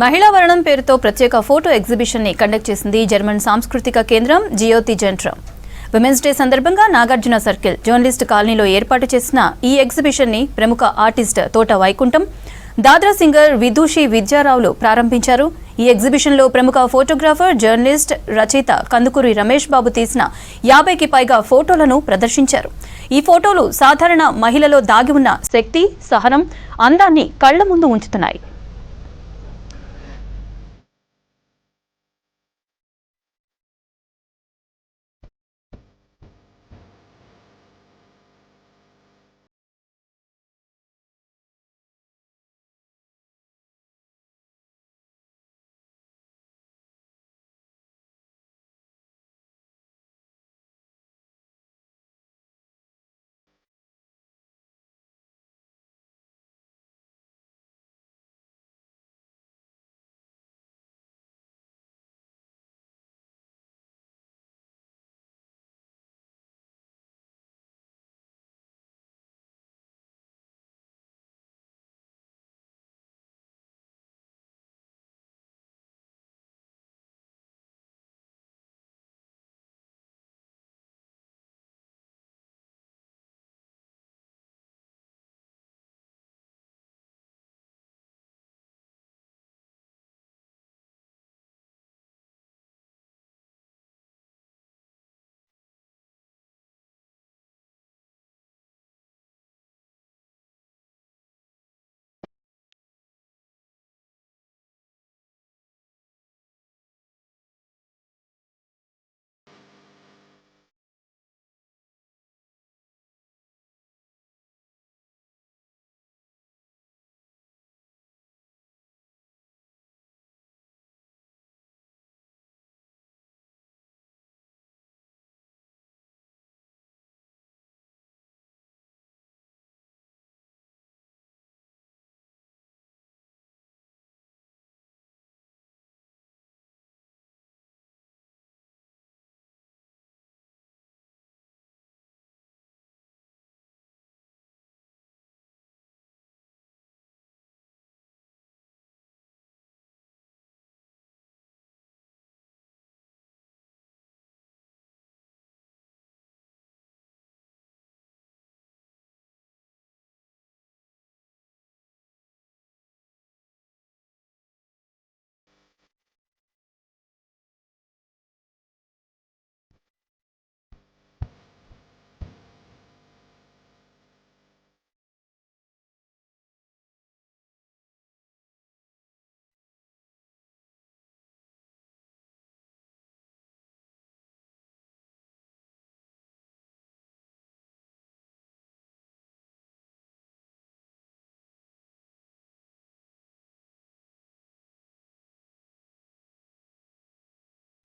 మహిళా వరణం పేరుతో ప్రత్యేక ఫోటో ఎగ్జిబిషన్ ని కండక్ట్ చేసింది జర్మన్ సాంస్కృతిక కేంద్రం జియోతి జెంట్రమ్. విమెన్స్ డే సందర్భంగా నాగార్జున సర్కిల్ జర్నలిస్ట్ కాలనీలో ఏర్పాటు చేసిన ఈ ఎగ్జిబిషన్ ని ప్రముఖ ఆర్టిస్ట్ తోట వైకుంఠం, దాద్రా సింగర్ విదూషి విద్యారావులు ప్రారంభించారు. ఈ ఎగ్జిబిషన్ లో ప్రముఖ ఫోటోగ్రాఫర్, జర్నలిస్ట్, రచయిత కందుకూరి రమేష్ బాబు తీసిన 50కి పైగా ఫోటోలను ప్రదర్శించారు. ఈ ఫోటోలు సాధారణ మహిళలో దాగి ఉన్న శక్తి, సహనం, అందాన్ని కళ్ల ముందు ఉంచుతున్నాయి.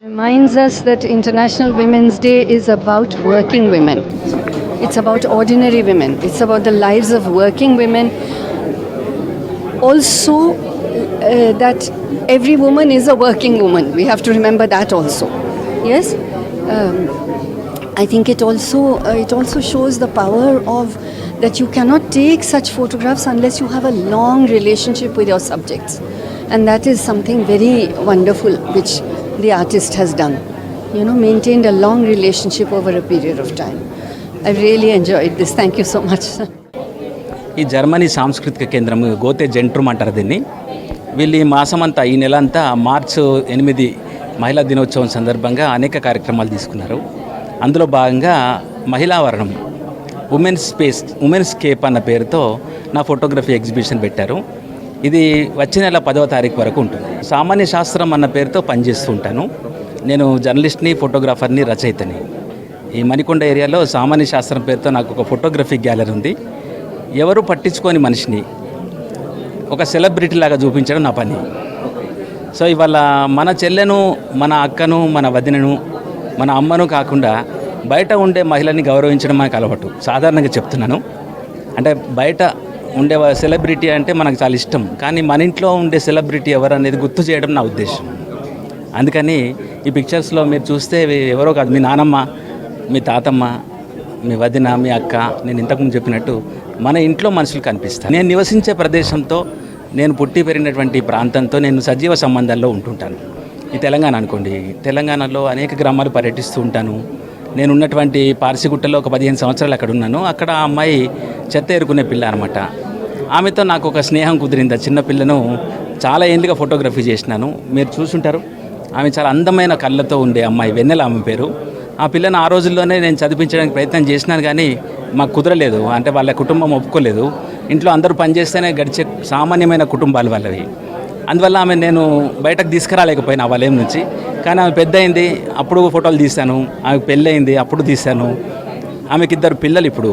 Reminds us that International Women's Day is about working women. It's about ordinary women. It's about the lives of working women. Also, that every woman is a working woman. We have to remember that also. Yes? I think it also shows the power of that you cannot take such photographs unless you have a long relationship with your subjects. And that is something very wonderful which the artist has done. Maintained a long relationship over a period of time. I really enjoyed this. Thank you so much. ఈ Germany సాంస్కృతిక కేంద్రం గోతే జెంట్రమ్ అంటారు దీన్ని. వీళ్ళు ఈ మాసమంతా, ఈ నెల అంతా మార్చి 8 మహిళా దినోత్సవం సందర్భంగా అనేక కార్యక్రమాలు తీసుకున్నారు. అందులో భాగంగా మహిళా వర్ణం, ఉమెన్స్ స్కేప్ అన్న పేరుతో నా ఫోటోగ్రఫీ ఎగ్జిబిషన్ పెట్టారు. ఇది వచ్చే నెల 10వ తారీఖు వరకు ఉంటుంది. సామాన్య శాస్త్రం అన్న పేరుతో పనిచేస్తూ ఉంటాను. నేను జర్నలిస్ట్ని, ఫోటోగ్రాఫర్ని, రచయితని. ఈ మణికొండ ఏరియాలో సామాన్య శాస్త్రం పేరుతో నాకు ఒక ఫోటోగ్రఫీ గ్యాలరీ ఉంది. ఎవరు పట్టించుకోని మనిషిని ఒక సెలబ్రిటీ లాగా చూపించడం నా పని. సో ఇవాళ మన చెల్లెను, మన అక్కను, మన వదినను, మన అమ్మను కాకుండా బయట ఉండే మహిళని గౌరవించడం మనకు అలవాటు. సాధారణంగా చెప్తున్నాను. అంటే బయట ఉండే సెలబ్రిటీ అంటే మనకు చాలా ఇష్టం, కానీ మన ఇంట్లో ఉండే సెలబ్రిటీ ఎవరు అనేది గుర్తు చేయడం నా ఉద్దేశం. అందుకని ఈ పిక్చర్స్లో మీరు చూస్తే ఎవరో కాదు, మీ నానమ్మ, మీ తాతమ్మ, మీ వదిన, మీ అక్క, నేను ఇంతకుముందు చెప్పినట్టు మన ఇంట్లో మనుషులు కనిపిస్తారు. నేను నివసించే ప్రదేశంతో నేను పుట్టి పెరిగినటువంటి ప్రాంతంతో నేను సజీవ సంబంధాల్లో ఉంటుంటాను. ఈ తెలంగాణ అనుకోండి, తెలంగాణలో అనేక గ్రామాలు పర్యటిస్తూ ఉంటాను. నేను ఉన్నటువంటి పార్సిగుట్టలో ఒక 15 సంవత్సరాలు అక్కడ ఉన్నాను. అక్కడ ఆ అమ్మాయి చెత్త ఏరుకునే పిల్ల అనమాట. ఆమెతో నాకు ఒక స్నేహం కుదిరింది. ఆ చిన్న పిల్లను చాలా ఏళ్ళుగా ఫోటోగ్రఫీ చేసినాను. మీరు చూసుంటారు. ఆమె చాలా అందమైన కళ్ళతో ఉండే అమ్మాయి, వెన్నెల ఆమె పేరు. ఆ పిల్లని ఆ రోజుల్లోనే నేను చదివించడానికి ప్రయత్నం చేసినాను, కానీ మాకు కుదరలేదు. అంటే వాళ్ళ కుటుంబం ఒప్పుకోలేదు. ఇంట్లో అందరూ పనిచేస్తేనే గడిచే సామాన్యమైన కుటుంబాలు వాళ్ళవి. అందువల్ల ఆమె నేను బయటకు తీసుకురాలేకపోయినా వాళ్ళేం నుంచి. కానీ ఆమె పెద్ద అయింది, అప్పుడు ఫోటోలు తీశాను. ఆమెకు పెళ్ళి అయింది, అప్పుడు తీశాను. ఆమెకి 2 పిల్లలు ఇప్పుడు.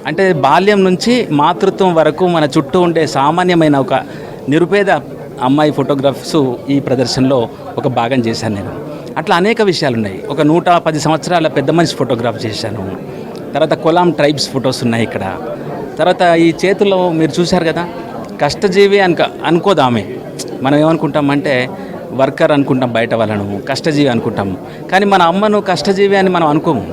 అంటే బాల్యం నుంచి మాతృత్వం వరకు మన చుట్టూ ఉండే సామాన్యమైన ఒక నిరుపేద అమ్మాయి ఫోటోగ్రాఫ్స్ ఈ ప్రదర్శనలో ఒక భాగం చేశాను నేను. అట్లా అనేక విషయాలు ఉన్నాయి. ఒక 110 సంవత్సరాల పెద్ద మనిషి ఫోటోగ్రాఫ్ చేశాను. తర్వాత కొలాం ట్రైబ్స్ ఫొటోస్ ఉన్నాయి ఇక్కడ. తర్వాత ఈ చేతుల్లో మీరు చూశారు కదా, కష్టజీవి అనుకోదు ఆమె. మనం ఏమనుకుంటామంటే వర్కర్ అనుకుంటాం, బయట వాళ్ళను కష్టజీవి అనుకుంటాం. కానీ మన అమ్మను కష్టజీవి అని మనం అనుకోము.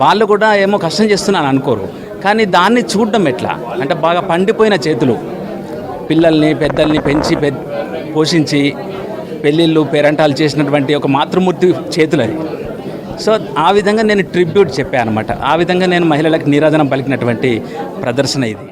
వాళ్ళు కూడా ఏమో కష్టం చేస్తున్నాను అనుకోరు. కానీ దాన్ని చూడడం ఎట్లా అంటే బాగా పండిపోయిన చేతులు, పిల్లల్ని పెద్దల్ని పెంచి పోషించి పెళ్ళిళ్ళు పేరంటాలు చేసినటువంటి ఒక మాతృమూర్తి చేతులు అది. సో ఆ విధంగా నేను ట్రిబ్యూట్ చెప్పాను అనమాట. ఆ విధంగా నేను మహిళలకు నీరాజనం పలికినటువంటి ప్రదర్శన ఇది.